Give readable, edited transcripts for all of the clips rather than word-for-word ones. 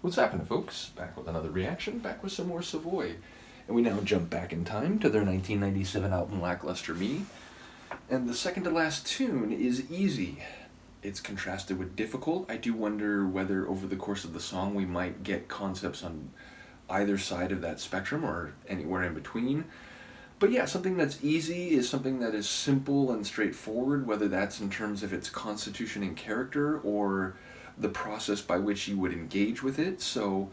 What's happening, folks? Back with another reaction, back with some more Savoy. And we now jump back in time to their 1997 album Lackluster Me. And the second to last tune is easy. It's contrasted with difficult. I do wonder whether over the course of the song we might get concepts on either side of that spectrum or anywhere in between. But yeah, something that's easy is something that is simple and straightforward, whether that's in terms of its constitution and character or the process by which you would engage with it. So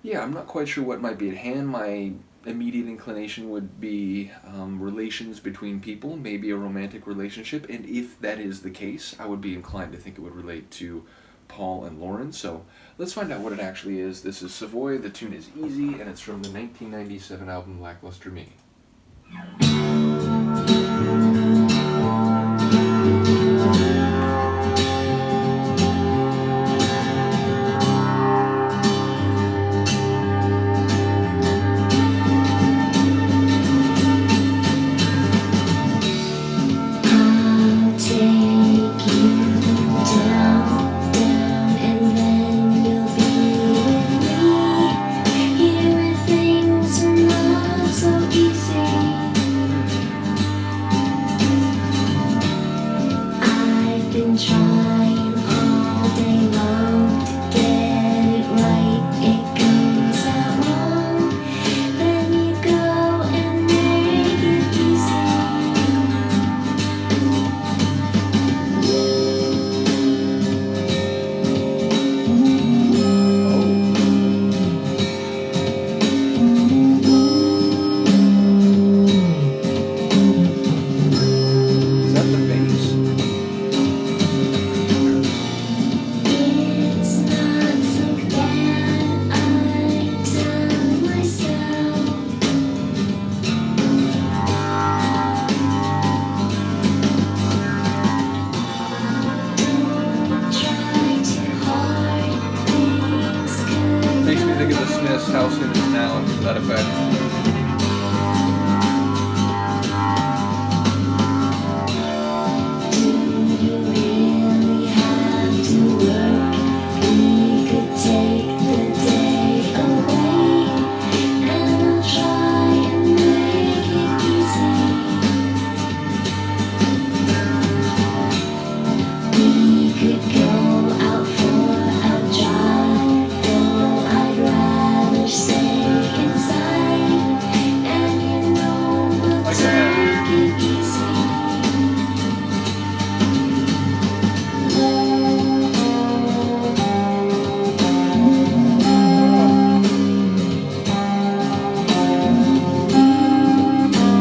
yeah, I'm not quite sure what might be at hand. My immediate inclination would be relations between people, maybe a romantic relationship, and if that is the case, I would be inclined to think it would relate to Paul and Lauren. So let's find out what it actually is. This is Savoy, the tune is Easy, and it's from the 1997 album Lackluster Me. Trying all day long to get it right, it comes out wrong. Then you go and make it easy. Is that the bass? It's not so bad, I tell myself. Don't try too hard, things could Makes me think of the Smiths' How Soon Is Now, to that effect. Do you really have to work? We could take the day away, and I'll try and make it easy. We could go out for a drive, though I'd rather stay inside, and you know we'll Like take that. it easy.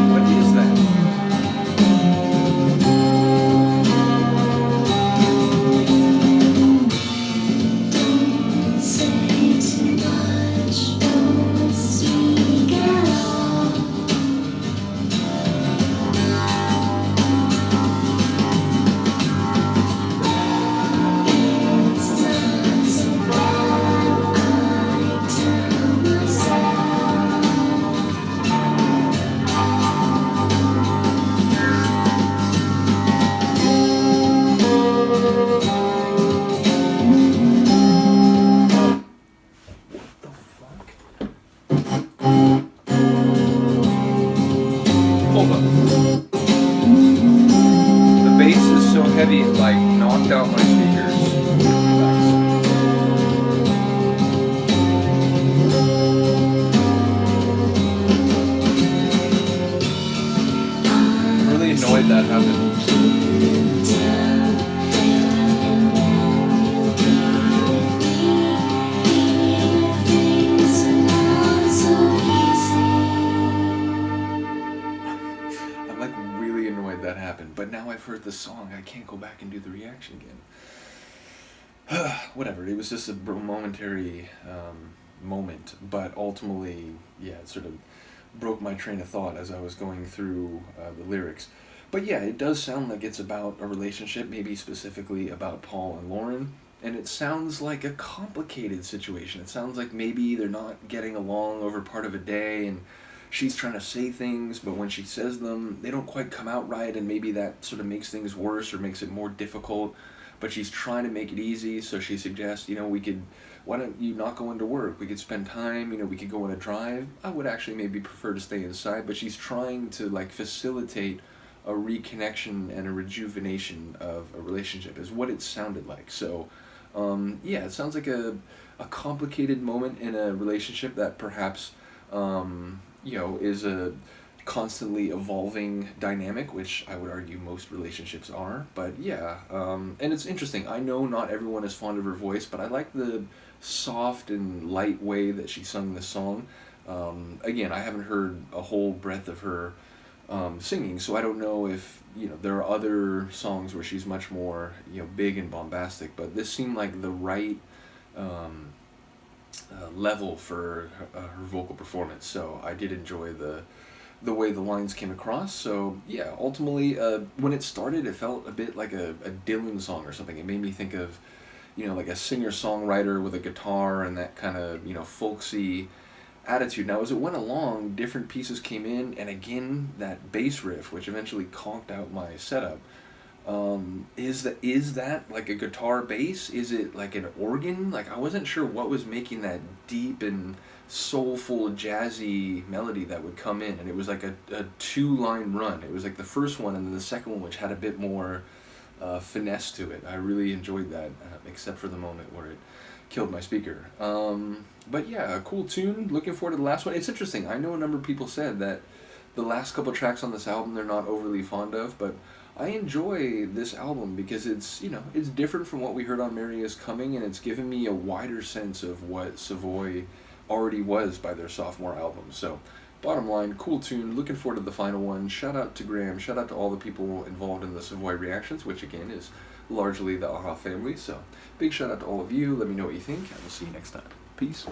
What is that? Don't say too much, don't speak at all. It's not so bad, I tell myself. The fuck? Hold up. The bass is so heavy it like knocked out my speakers. Nice. I'm really annoyed that happened. I'm like really annoyed that happened, but now I've heard the song, I can't go back and do the reaction again. Whatever, it was just a momentary moment, but ultimately, yeah, it sort of broke my train of thought as I was going through the lyrics. But yeah, it does sound like it's about a relationship, maybe specifically about Paul and Lauren, and it sounds like a complicated situation. It sounds like maybe they're not getting along over part of a day, and she's trying to say things, but when she says them, they don't quite come out right, and maybe that sort of makes things worse or makes it more difficult. But she's trying to make it easy, so she suggests, we could why don't you not go into work? We could spend time, we could go on a drive. I would actually maybe prefer to stay inside, but she's trying to like facilitate a reconnection and a rejuvenation of a relationship is what it sounded like. So yeah, it sounds like a complicated moment in a relationship that perhaps is a constantly evolving dynamic, which I would argue most relationships are. But yeah, and it's interesting. I know not everyone is fond of her voice, but I like the soft and light way that she sung this song. Again, I haven't heard a whole breadth of her singing, so I don't know if there are other songs where she's much more big and bombastic. But this seemed like the right level for her vocal performance. So I did enjoy the way the lines came across. So yeah, ultimately, when it started, it felt a bit like a Dylan song or something. It made me think of, like a singer-songwriter with a guitar and that kind of, folksy attitude. Now, as it went along, different pieces came in, and again, that bass riff, which eventually conked out my setup. Is that like a guitar bass? Is it like an organ? Like, I wasn't sure what was making that deep and soulful jazzy melody that would come in, and it was like a 2-line run. It was like the first one and then the second one, which had a bit more finesse to it. I really enjoyed that, except for the moment where it killed my speaker. But yeah, a cool tune. Looking forward to the last one. It's interesting. I know a number of people said that the last couple tracks on this album they're not overly fond of, but I enjoy this album because it's it's different from what we heard on Mary Is Coming, and it's given me a wider sense of what Savoy already was by their sophomore album. So bottom line, cool tune. Looking forward to the final one. Shout out to Graham. Shout out to all the people involved in the Savoy reactions, which again is largely the AHA family. So big shout out to all of you. Let me know what you think. I will see you next time. Peace.